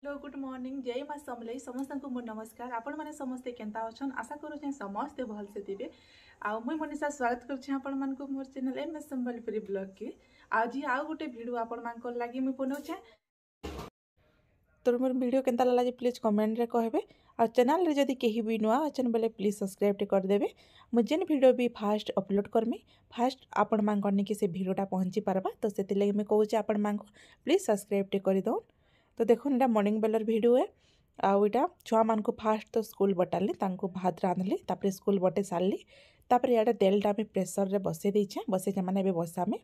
Hello good morning जय माँ समलई समस्त को मोर नमस्कार आपण मैंने समस्ते केंता अच्छन आशा करुचे समस्ते भल से थे मुई मनीषा स्वागत करुचे आपण मान को मोर चैनल एमएस संबलपुरी ब्लॉग के आज आउ गोटे वीडियो आपण मान को लागि मुई बनौछे तो मोर वीडियो केंता लाला प्लीज कमेंट रे कहबे आ चैनल रे जदी केही भी नुआ अछन बेले प्लीज सब्सक्राइब टे कर देबे मु जेन वीडियो भी फास्ट अपलोड करमी फास्ट आपण मान करनी के से वीडियोटा पहुंची पारबा तो सेति लागि मैं कहूचे आपण मान को प्लीज सब्सक्राइब टे कर दो। तो देखो यहाँ मॉर्निंग बेलर वीडियो है आईटा छुआ मान को फास्ट तो स्कूल बटाली भात रांधली तापर स्कूल बटे सारली तापर इे तेलटा भी प्रेसर रे बसई देछे बसई मैंने बसामे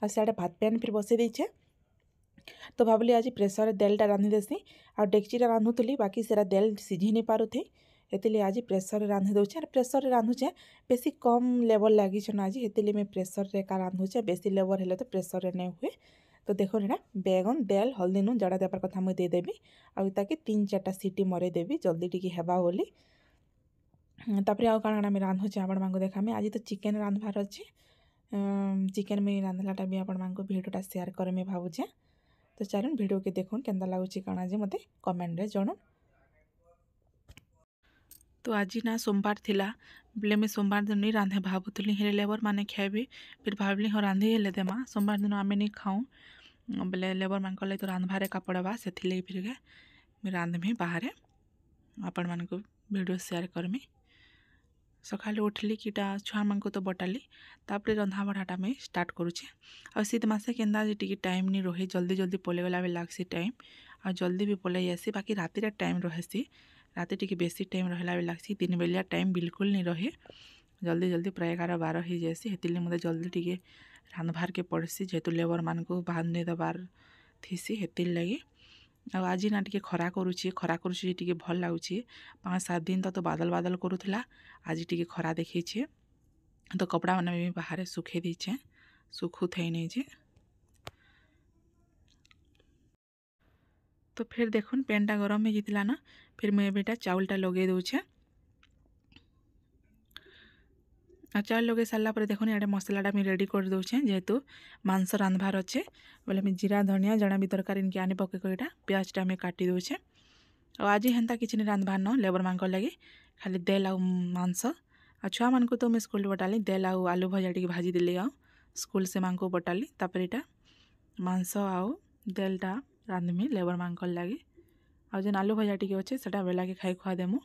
आ सियाड़े भात पैन फिर बसई देछे। तो भावली आज प्रेसर रे तेलटा रांधि देसी आ डेक्ची रे रांधुली बाकी सेरा तेल सीझी नहीं पारुथी एतिले आज प्रेसर रे रांधि दउछे और प्रेसर रे रांधुचे बेसी कम लेवल लागी छन आज एतिले मैं प्रेसर रे का रांधुचे बेसी लेवल हेले तो प्रेसर रे नहीं हुए। तो देखो ना बैगन देल हल्दी नून जड़ा देवार कथा मुझे देदेवी आउ ताकि 3-4टा सीटी मरे देवी जल्दी टिके हेबा बोली तापर आउ काଣା काଣା रांधुचे आपण मांको देखामी आज तो चिकेन रांधबार अच्छे चिकेन में रांधलाटा भी आपण मांको वीडियोटा शेयर करमे भावुचे। तो चलन वीडियो के देखुन केंदा लागुची काଣା जे मते कमेंट रे जणो। तो आज ना सोमवार थिला बोले मैं सोमवार दिन नहीं रांधे भावुली हेले लेबर माने खाइबे फिर भावली हाँ रांधे हेले देमा सोमवार दिन आमे नहीं खाऊँ बोले लेबर मान को तो रांधबार एका पड़वा से फिर गए मैं रांधमी बाहर आपण मान को वीडियो शेयर करमी। सका उठली कीटा छुआ मान को तो बटाली तापर रंधा बढ़ाटा में स्टार्ट करुचे और शीत मासे केंदा टी टाइम नहीं रहे जल्दी जल्दी पलि गला लगसी टाइम आ जल्दी भी पलि आसी बाकी राति टाइम रही राति टी बेसी टाइम रहा लगसी दिन बेलिया टाइम बिल्कुल नहीं रहे जल्दी जल्दी प्राय 11-12 हो जासी हेतिले मते जल्दी टी रांधबार के पड़सी जेहेतु लेबर मान को बांधे दबार थीसी हेतिल लगी आज ना टी खरा करुची टी भल लगुच 5-7 दिन तो बादल बादल करूला आज टी खरा देखी तो कपड़ा मैंने भी बाहर सुखे दीचे सुखु थे नहीं जे। तो फिर देखुन पेनटा गरम हो जाता ना फिर मुझे बेटा चाउलटा लगे दूचे आ चाउल लगे सारा पर देखो ये मसलाटा मुझे रेडी कर दूचे जेहेतु मांस रांधबार अच्छे बोले मैं जीरा धनिया जड़ा भी तरकारी इनके आने पके यहाँ प्याजटा मुझे काटी दूचे और आज हेन्ता किसी नहीं रांधबार न लेबर मान लगे खाली देल आ मांस आ छुआ मान को तो मैं स्कूल बटाली देल आउ आलू भजा टी भाजी देली आ स्कूल से मान को बटाली तापर यहाँ मांस आउ देलटा रांधमी लेबर मान लगे आ जेन आलू भजा टी अच्छे से बेला के खाई खुआ देमु।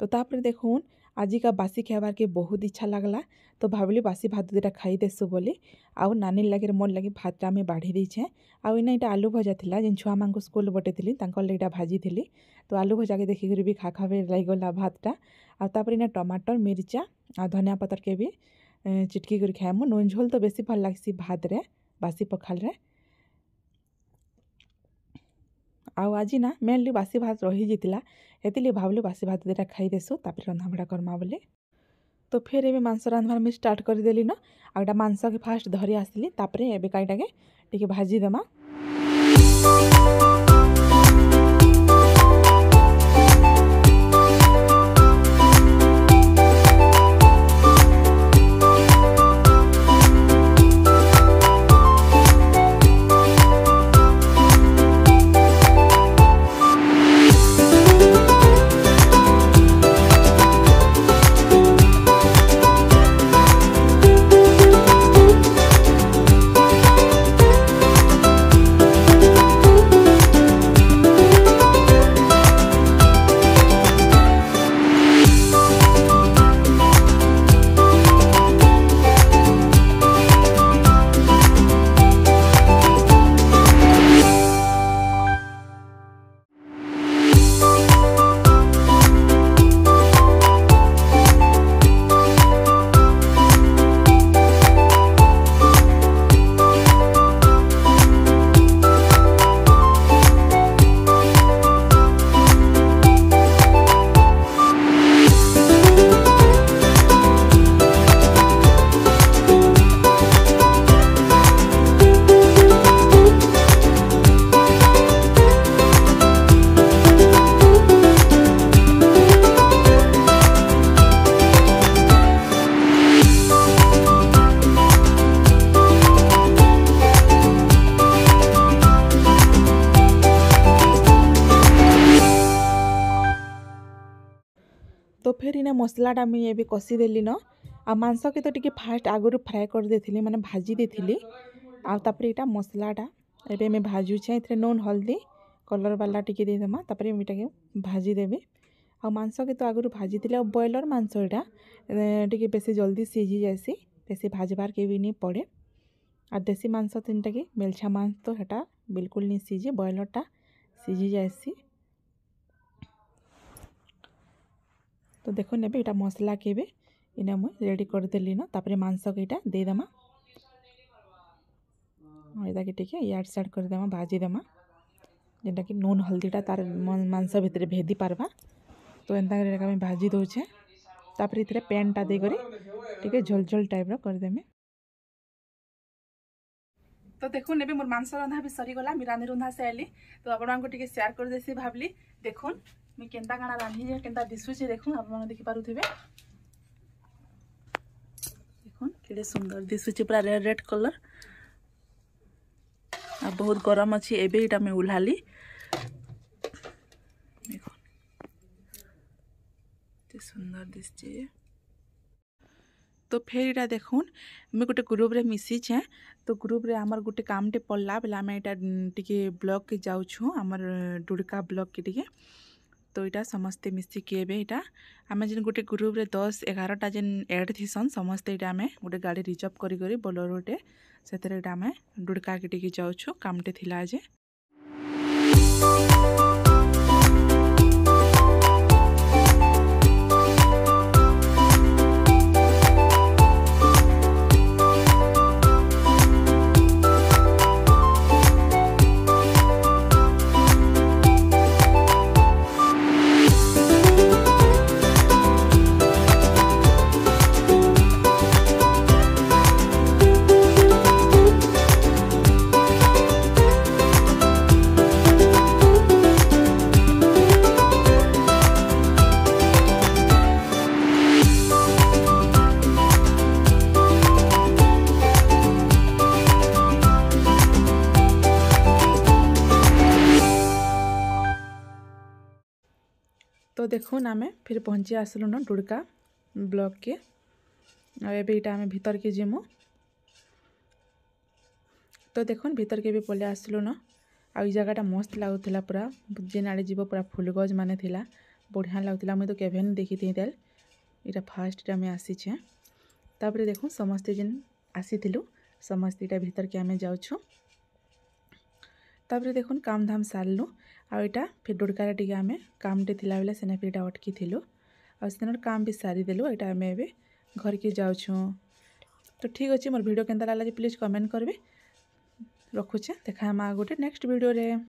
तो तापर देखून आज का बासी खाबार के बहुत इच्छा लगला तो भाविली बासी भात दुटा खाई देसु बोली आउ नानी लगे मोर लगे भातटा में बाढ़ी देछे आउ इना इटा आलू भजा थिला जेन छुआ मान को स्कूल बटे थिली तांकर लेटा भाजी थिली तो आलू भजा के देखि कर भी खा खाबे लागला भातटा आ तापर इना टमाटर मिर्चा आ धनिया पत्तर के भी चिटकी कर खाएमु नून झोल तो बेसी भल लागसी भात रे बासी पखाल रे आउ आज ना मेनली बासी भात रही जाता हेतिले भावली बासी भात दुटा खाई देसु तापर रंधा बड़ा करमा बोले। तो फिर एबे मांस रांधबार में स्टार्ट कर देली ना आउटा मांस के फास्ट धरी आसली तापर एबे काईटा के टिके भाजी देमा। ने मसलाटा मुझे ये कषीदेली न आ मांस के तो टी फास्ट आगु फ्राए कर देथिली माने भाजी देथिली आउे यहाँ मसलाटा एबे मैं भाजुचे ए नून हल्दी कलर वाला टी देदेमा तापर मुझे भाजीदेवी आ मांस के तो आगु भाजी ब्रॉयलर मांस यहाँ टी बेसी जल्दी सीझी जासी बेसी भाजबार के भी नहीं पड़े आ देसी मांस तीनटा कि मेलछा मांस तो हेटा बिल्कुल नहीं सीझे ब्रॉयलरटा सीझी जासी। तो देखो नेबे इटा मसला के भी इना मुझे रेडी करदेली न तापर मांस के इटा देदेमा इटा कि टिके याड साड करदेमा भाजीदेमा जेनटा कि नून हल्दीटा तार मांस भितर भेदी पारबा। तो एंता भाजी दौचे तापर इतरे पैनटा देकर टिके झोल झोल टाइप करदेमी। तो देखो नेबे मोर मांस रंधा भी सरीगला मुझे रांधि रुंधा से आली तो आपको टिके शेयर कर देसी भावली देखुन मुझे केनता काना रांधि केनता दिशुचे देखुन आप देखि पारुथिबे देखुन केडे सुंदर दिशुचे पूरा रेड रेड कलर आ बहुत गरम अच्छी एबे इटा मैं उल्हाली देखुन ते सुंदर दिसचे। तो फिर इटा देखुन मैं गोटे ग्रुप रे मिसीछे तो ग्रुप रे आमर गोटे कामटे पड़ला बेले आम यहाँ टिके ब्लॉग के जाऊँ आमर डुड़का ब्लॉग के टिके तो यहाँ समस्ते मिसिकी यहाँ आम जेन गोटे ग्रुप रे 10-11टा जेन एड थीसन समस्ते यहाँ आम गोटे गाड़ी रिजर्व करी बोलेरोटे से आम डुड़का के टिके जाऊँ कामटे थिला जे। तो देखो आम फिर पहुँची आसलु न डुड़का ब्लॉक के एटा आम भीतर के जीमु तो देखो भीतर के भी पलि आसलु न आ जगहटा मस्त लगुला पूरा जेन आड़े जीव पूरा फुल गज मान थिला बढ़िया लगुला मुझे तो केभे नहीं देखी थी तेल इटा फास्ट आम आसीचे तापर देखो समस्ते जेन आसीलु समस्ते इटा भीतर के आम जाऊँ तापर देखो काम धाम सारलु आटा फिर डुड़कार टी आम कामटे थिला बेले सेना फिर अटकी थिलु आ सेनर काम भी सारीदेलु यहाँ आम ए घर के जाऊँ। तो ठीक अच्छे मोर वीडियो केनता लागला प्लीज कमेंट करबे रखुचे देखा गोटे नेक्स्ट वीडियो रे।